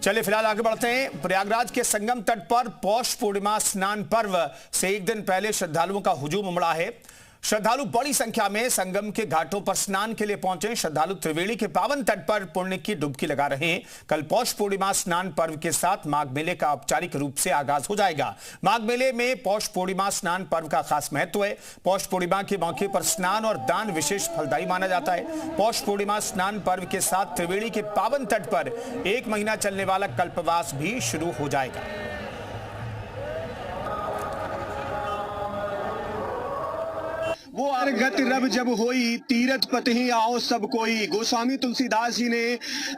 चलिए फिलहाल आगे बढ़ते हैं। प्रयागराज के संगम तट पर पौष पूर्णिमा स्नान पर्व से एक दिन पहले श्रद्धालुओं का हुजूम उमड़ा है। श्रद्धालु बड़ी संख्या में संगम के घाटों पर स्नान के लिए पहुंचे। श्रद्धालु त्रिवेणी के पावन तट पर पुण्य की डुबकी लगा रहे हैं। कल पौष पूर्णिमा स्नान पर्व के साथ माघ मेले का औपचारिक रूप से आगाज हो जाएगा। माघ मेले में पौष पूर्णिमा स्नान पर्व का खास महत्व है। पौष पूर्णिमा के मौके पर स्नान और दान विशेष फलदायी माना जाता है। पौष पूर्णिमा स्नान पर्व के साथ त्रिवेणी के पावन तट पर 1 महीना चलने वाला कल्पवास भी शुरू हो जाएगा। वो अर्घत रब जब होई तीरथ पतहि आओ सब कोई। गोस्वामी तुलसीदास जी ने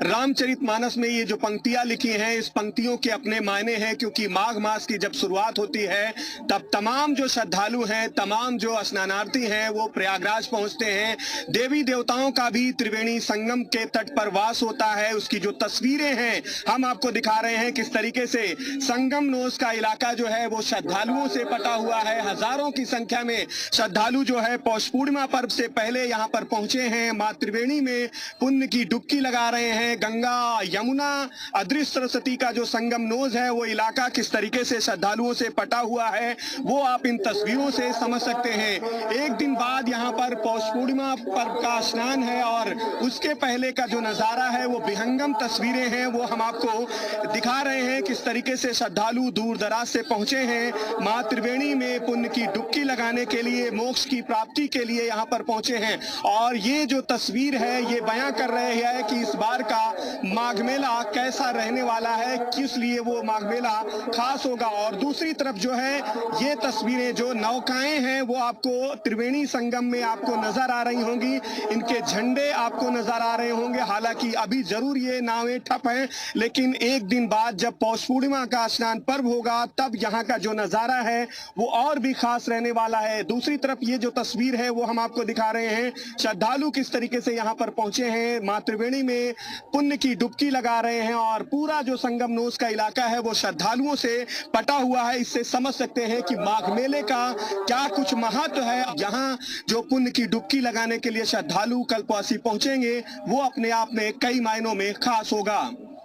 रामचरितमानस में ये जो पंक्तियां लिखी हैं, इस पंक्तियों के अपने मायने हैं, क्योंकि माघ मास की जब शुरुआत होती है तब तमाम जो श्रद्धालु हैं, तमाम जो स्नानार्थी हैं, वो प्रयागराज पहुंचते हैं। देवी देवताओं का भी त्रिवेणी संगम के तट पर वास होता है। उसकी जो तस्वीरें हैं हम आपको दिखा रहे हैं किस तरीके से संगम नोस का इलाका जो है वो श्रद्धालुओं से पटा हुआ है। हजारों की संख्या में श्रद्धालु जो है पौष पूर्णिमा पर्व से पहले यहाँ पर पहुंचे हैं। मां त्रिवेणी में पुण्य की डुबकी लगा रहे हैं। गंगा यमुना अदृश्य सरस्वती का जो संगम नोज है वो इलाका किस तरीके से श्रद्धालुओं से पटा हुआ है वो आप इन तस्वीरों से समझ सकते हैं। एक दिन बाद यहाँ पर पौष पूर्णिमा पर्व का स्नान है और उसके पहले का जो नजारा है वो विहंगम तस्वीरें हैं, वो हम आपको दिखा रहे हैं किस तरीके से श्रद्धालु दूर दराज से पहुंचे हैं। मां त्रिवेणी में पुण्य की डुबकी लगाने के लिए, मोक्ष की प्राप्ति के लिए यहाँ पर पहुंचे हैं। और ये जो तस्वीर है ये बयां कर रहे हैं कि इस बार का माघ मेला कैसा रहने वाला है, किस लिए वो माघ मेला खास होगा। और दूसरी तरफ जो है ये तस्वीरें, जो नौकाएं हैं वो आपको त्रिवेणी संगम में आपको नजर आ रही होंगी। इनके झंडे आपको नजर आ रहे होंगे। हालांकि अभी जरूर ये नावें ठप हैं, लेकिन एक दिन बाद जब पौष पूर्णिमा का स्नान पर्व होगा तब यहाँ का जो नजारा है वो और भी खास रहने वाला है। दूसरी तरफ ये जो तस्वीर है वो हम आपको दिखा रहे हैं, श्रद्धालु किस तरीके से यहाँ पर पहुंचे हैं, मां त्रिवेणी में पुण्य की डुबकी लगा रहे हैं। और पूरा जो संगम नोस का इलाका है वो श्रद्धालुओं से पटा हुआ है। इससे समझ सकते हैं कि माघ मेले का क्या कुछ महत्व है। यहाँ जो पुण्य की डुबकी लगाने के लिए श्रद्धालु कल्पवासी पहुंचेंगे वो अपने आप में कई मायनों में खास होगा।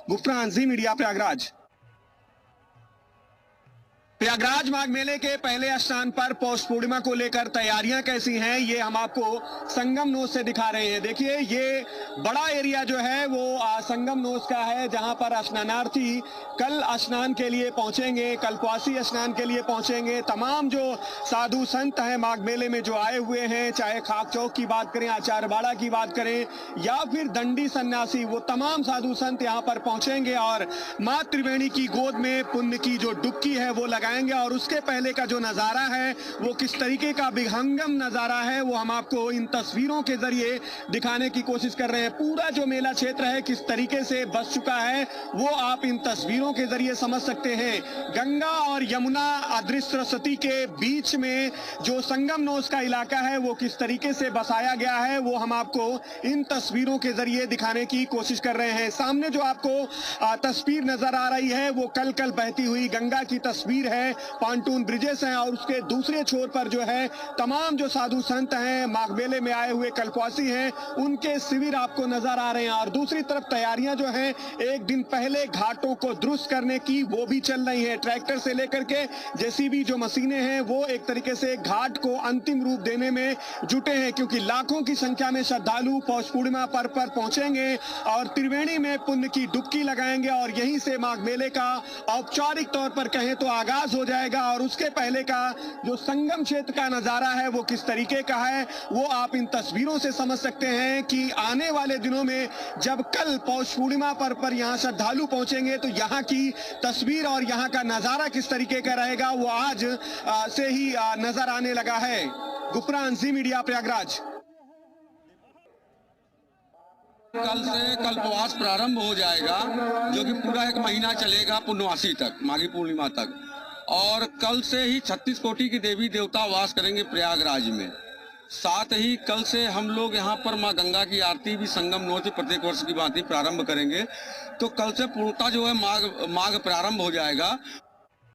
गुफरान, जी मीडिया, प्रयागराज। प्रयागराज माघ मेले के पहले स्नान पर पौष पूर्णिमा को लेकर तैयारियां कैसी हैं ये हम आपको संगम नोस से दिखा रहे हैं। देखिए ये बड़ा एरिया जो है वो संगम नोस का है, जहां पर स्नानार्थी कल स्नान के लिए पहुंचेंगे, कल्पवासी स्नान के लिए पहुंचेंगे। तमाम जो साधु संत हैं माघ मेले में जो आए हुए हैं, चाहे खाक चौक की बात करें, आचार्यवाड़ा की बात करें या फिर दंडी सन्यासी, वो तमाम साधु संत यहाँ पर पहुंचेंगे और मां त्रिवेणी की गोद में पुण्य की जो डुबकी है वो लगाएंगे। और उसके पहले का जो नजारा है वो किस तरीके का विहंगम नजारा है वो हम आपको इन तस्वीरों के जरिए दिखाने की कोशिश कर रहे हैं। पूरा जो मेला क्षेत्र है किस तरीके से बस चुका है वो आप इन तस्वीरों के जरिए समझ सकते हैं। गंगा और यमुना अदृश्य सरस्वती के बीच में जो संगम नोस का इलाका है वो किस तरीके से बसाया गया है वो हम आपको इन तस्वीरों के जरिए दिखाने की कोशिश कर रहे हैं। सामने जो आपको तस्वीर नजर आ रही है वो कल बहती हुई गंगा की तस्वीर है। पॉन्टून ब्रिजेस हैं और उसके दूसरे छोर पर जो है तमाम जो साधु संत हैं, माघ मेले में आए हुए कल्पवासी हैं, उनके शिविर आपको नजर आ रहे हैं। और दूसरी तरफ तैयारियां जो हैं एक दिन पहले घाटों को दुरुस्त करने की वो भी चल रही है। ट्रैक्टर से लेकर के जेसीबी जो मशीनें हैं वो एक तरीके से घाट को अंतिम रूप देने में जुटे हैं, क्योंकि लाखों की संख्या में श्रद्धालु पौष पूर्णिमा पर्व पर पहुंचेंगे और त्रिवेणी में पुण्य की डुबकी लगाएंगे और यहीं से माघ मेले का औपचारिक तौर पर कहें तो आगाज हो जाएगा। और उसके पहले का जो संगम क्षेत्र का नजारा है वो किस तरीके का है वो आप इन तस्वीरों से समझ सकते हैं कि आने वाले दिनों में जब कल पौष पूर्णिमा पर यहाँ श्रद्धालु पहुंचेंगे तो यहाँ की तस्वीर और यहाँ का नजारा किस तरीके का रहेगा वो आज से ही नजर आने लगा है। गुफरान, जी मीडिया, प्रयागराज। कल से कल्पवास प्रारंभ हो जाएगा जो कि पूरा 1 महीना चलेगा, पूर्णवासी तक, माघी पूर्णिमा तक। और कल से ही 36 कोटि की देवी देवता वास करेंगे प्रयागराज में। साथ ही कल से हम लोग यहाँ पर माँ गंगा की आरती भी संगम नोच प्रत्येक वर्ष की भांति प्रारंभ करेंगे। तो कल से पूर्णता जो है माघ प्रारंभ हो जाएगा।